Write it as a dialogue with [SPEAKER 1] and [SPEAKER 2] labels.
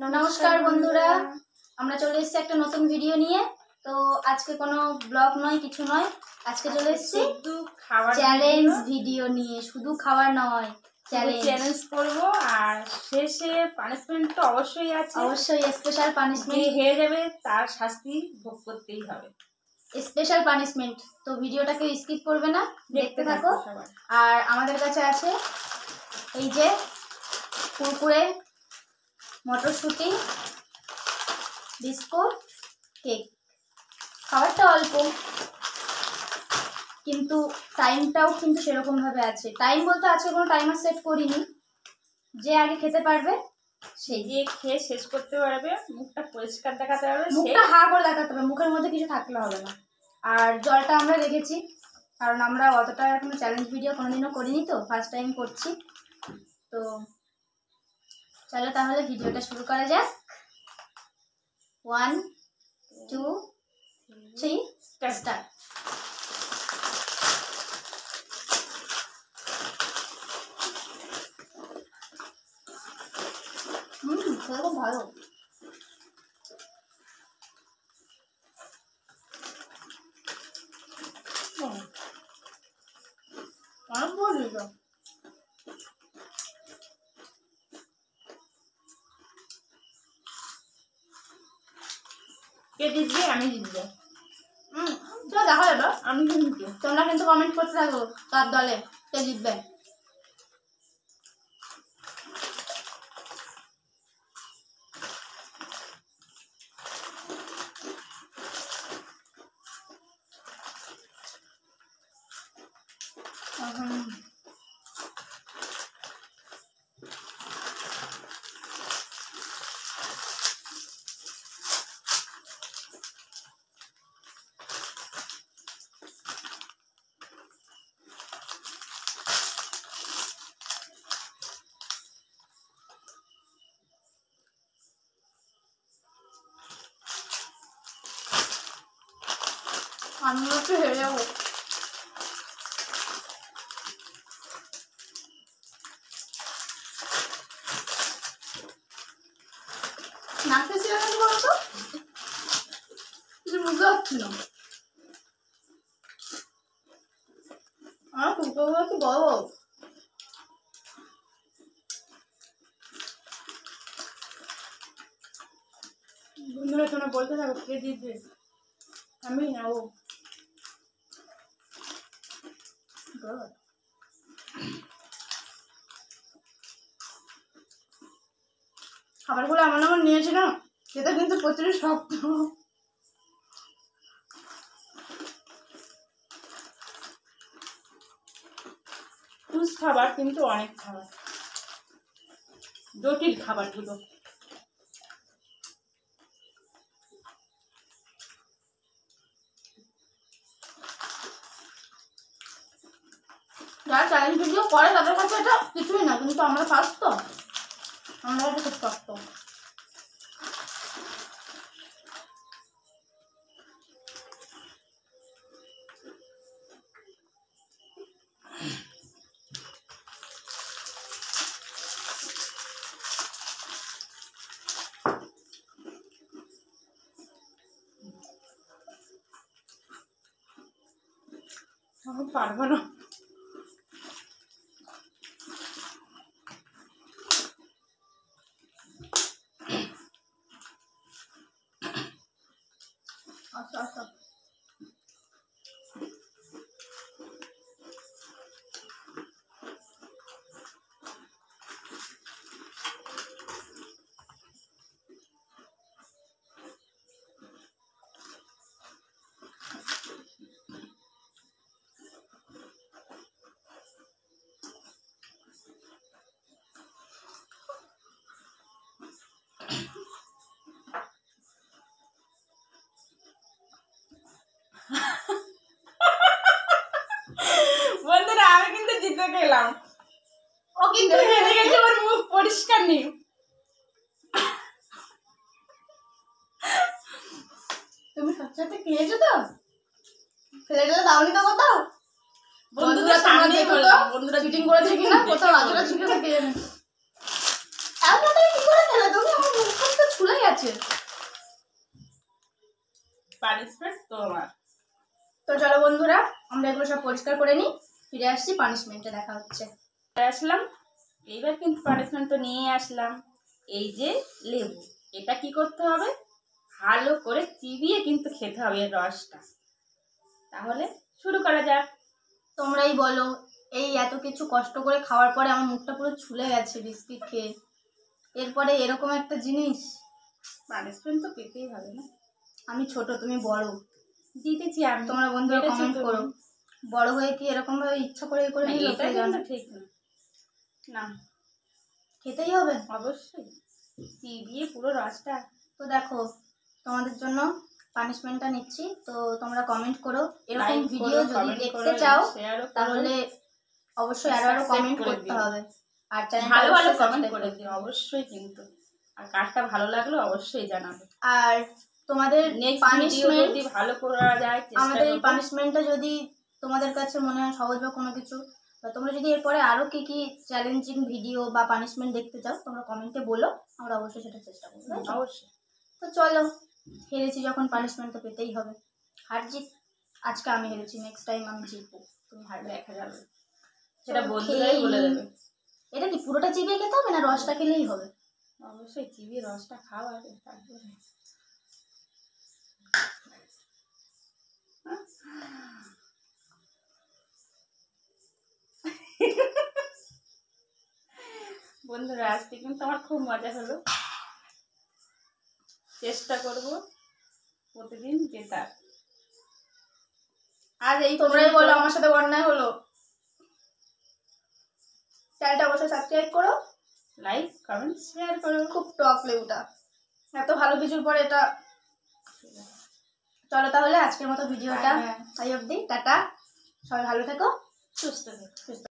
[SPEAKER 1] नमस्कार बंधुरा আমরা চলে এসেছি একটা নতুন ভিডিও নিয়ে। তো আজকে কোনো ব্লগ নয়, কিছু নয়, আজকে চলে এসেছি
[SPEAKER 2] শুধু খাবার
[SPEAKER 1] চ্যালেঞ্জ ভিডিও নিয়ে। শুধু খাবার নয়,
[SPEAKER 2] চ্যালেঞ্জ করব আর শেষে পানিশমেন্ট তো অবশ্যই আছে,
[SPEAKER 1] অবশ্যই স্পেশাল পানিশমেন্ট।
[SPEAKER 2] হেরে যাবে তার শাস্তি ভোগ করতেই হবে,
[SPEAKER 1] স্পেশাল পানিশমেন্ট। তো ভিডিওটাকে স্কিপ করবে না, দেখতে থাকো। আর আমাদের কাছে আছে এই যে কুরকুরে, মটরশুঁটি, বিস্কুট, কেক। খাবারটা অল্প কিন্তু টাইমটাও কিন্তু সেরকম ভাবে আছে। টাইম বলতে আজকে কোনো টাইমার সেট করিনি, যে আগে খেতে পারবে সেই
[SPEAKER 2] যে খেয়ে শেষ করতে পারবে, মুখটা পরিষ্কার দেখাতে হবে,
[SPEAKER 1] মুখটা হা করে দেখাতে হবে, মুখের মধ্যে কিছু থাকলে হবে না। আর জলটা আমরা রেখেছি, কারণ আমরা অতটা কোনো চ্যালেঞ্জ ভিডিও কোনোদিনও করিনি, তো ফার্স্ট টাইম করছি। তো চলো তাহলে ভিডিওটা শুরু করা যাক। 1 2 3 স্টার্ট। খুব ভালো। অনেক ভালো।
[SPEAKER 2] কে জিতবে? আমি জিতবো।
[SPEAKER 1] চলো দেখা যাবে।
[SPEAKER 2] আমি কিন্তু
[SPEAKER 1] তোমরা কিন্তু কমেন্ট করতে থাকো কার দলে কে জিতবে। আমি একটু হেরে যাবো। নাচতে ছিল না বলতো, কিছু বুঝতে পারছি না। আমার কুকুরগুলো কি বড় বড়।
[SPEAKER 2] বন্ধুরা তোমরা বলতে থাকো কে জিতবে, আমি না ও।
[SPEAKER 1] খাবারগুলো এমন এমন নিয়েছি না, সেটা কিন্তু প্রচুর শক্ত।
[SPEAKER 2] টুস খাবার কিন্তু অনেক খাবার, জটিল খাবারগুলো।
[SPEAKER 1] যারা চ্যালেঞ্জ ভিডিও করে তাদের কাছে এটা কিছুই না, কিন্তু আমরা ফার্স্ট, তো আমরা এটা খুব শক্ত।
[SPEAKER 2] আমি পারবো না।
[SPEAKER 1] আচ্ছা আচ্ছা।
[SPEAKER 2] বন্ধুরা আমি কিন্তু জিতে গেলাম, ও কিন্তু হেরে গেছে, ওর মুখ পরিষ্কার নেই।
[SPEAKER 1] তুমি সত্যি খেয়েছো তো? ফেলে গেলে দাওনি তো কোথাও?
[SPEAKER 2] বন্ধুদের সামনে
[SPEAKER 1] বন্ধুরা চিটিং করেছে কিনা, কোথাও আজরা চিকেন খেয়ে নেবে। এমন কি করে খেলে তুমি? আমার মুখ আছে।
[SPEAKER 2] পানিশমেন্ট তোমার।
[SPEAKER 1] তো চলো বন্ধুরা, আমরা এগুলো সব পরিষ্কার করে নিই, ফিরে আসছি পানিশমেন্টে, দেখা হচ্ছে।
[SPEAKER 2] আসলাম, এইবার কিন্তু পানিশমেন্ট তো নিয়ে আসলাম। এই যে লেবু, এটা কি করতে হবে, ভালো করে চিবিয়ে কিন্তু খেতে হবে এর রসটা। তাহলে শুরু করা যাক।
[SPEAKER 1] তোমরাই বলো, এই এত কিছু কষ্ট করে খাওয়ার পরে আমার মুখটা পুরো ছুলে গেছে বিস্কিট খেয়ে, এরপরে এরকম একটা জিনিস।
[SPEAKER 2] পানিশমেন্ট তো পেতেই হবে না।
[SPEAKER 1] আমি ছোট, তুমি বড়,
[SPEAKER 2] দিতেছি আমি,
[SPEAKER 1] তোমরা বন্ধুরা
[SPEAKER 2] পেরেছো
[SPEAKER 1] কমেন্ট
[SPEAKER 2] তুমি।
[SPEAKER 1] করো, বড় হয়ে কি এরকম ভাবে ইচ্ছা করে করে
[SPEAKER 2] না,
[SPEAKER 1] নিল?
[SPEAKER 2] এটা কিন্তু ঠিক না। না,
[SPEAKER 1] খেতেই হবে
[SPEAKER 2] অবশ্যই চিবিয়ে পুরো রসটা।
[SPEAKER 1] তো। দেখো, তোমাদের জন্য পানিশমেন্টটা নিচ্ছি, তো তোমরা কমেন্ট করো, এরকম
[SPEAKER 2] লাইক
[SPEAKER 1] ভিডিও
[SPEAKER 2] করো,
[SPEAKER 1] যদি
[SPEAKER 2] কমেন্ট
[SPEAKER 1] দেখতে
[SPEAKER 2] করো,
[SPEAKER 1] চাও
[SPEAKER 2] শেয়ারও করো।
[SPEAKER 1] তাহলে অবশ্যই আরো আরো
[SPEAKER 2] Subscribe
[SPEAKER 1] কমেন্ট
[SPEAKER 2] করে
[SPEAKER 1] করতে
[SPEAKER 2] দিও।
[SPEAKER 1] হবে, আর
[SPEAKER 2] ভালো ভালো
[SPEAKER 1] চ্যানেলটা
[SPEAKER 2] কমেন্ট করে দিও অবশ্যই কিন্তু। আর কারটা ভালো লাগলো অবশ্যই জানাবে।
[SPEAKER 1] আর তোমাদের
[SPEAKER 2] নেক্সট ভিডিও
[SPEAKER 1] পানিশমেন্ট,
[SPEAKER 2] যদি ভালো করা যায় চেষ্টা
[SPEAKER 1] আমাদের এই
[SPEAKER 2] করব।
[SPEAKER 1] পানিশমেন্টটা যদি তোমাদের কাছে মনে হয় সহজ বা কোনো কিছু, বা তোমরা যদি এরপরে আরো কি কি চ্যালেঞ্জিং ভিডিও বা পানিশমেন্ট দেখতে চাও তোমরা কমেন্টে বলো, আমরা অবশ্যই সেটা চেষ্টা করবো, তাই তো?
[SPEAKER 2] অবশ্যই।
[SPEAKER 1] তো চলো, হেরেছি যখন পানিশমেন্ট তো পেতেই হবে। হার জিত, আজকে আমি হেরেছি, নেক্সট টাইম আমি জিতবো, তুমি হারবে।
[SPEAKER 2] দেখা যাবে, সেটা
[SPEAKER 1] চলো,
[SPEAKER 2] বন্ধুরাই
[SPEAKER 1] খেয়েই
[SPEAKER 2] বলে
[SPEAKER 1] নিই।
[SPEAKER 2] দেবে।
[SPEAKER 1] এটা কি পুরোটা চিবিয়ে খেতে হবে না রসটা খেলেই হবে?
[SPEAKER 2] অবশ্যই চিবিয়ে রসটা খাও আগে, তারপরে। বন্ধুরা, আজকে কিন্তু আমার খুব মজা হলো। চেষ্টা করব প্রতিদিন জেতার। আজ এই
[SPEAKER 1] তোমরাই বলো আমার সাথে অন্যায় হলো। চ্যানেলটা অবশ্যই সাবস্ক্রাইব করো,
[SPEAKER 2] লাইক কমেন্ট শেয়ার করো।
[SPEAKER 1] খুব টক লেবুটা, এত ভালো কিছুর পরে এটা। চলো তাহলে আজকের মতো ভিডিওটা তাই অবধি, টাটা, সবাই ভালো থেকো,
[SPEAKER 2] সুস্থ থেকো।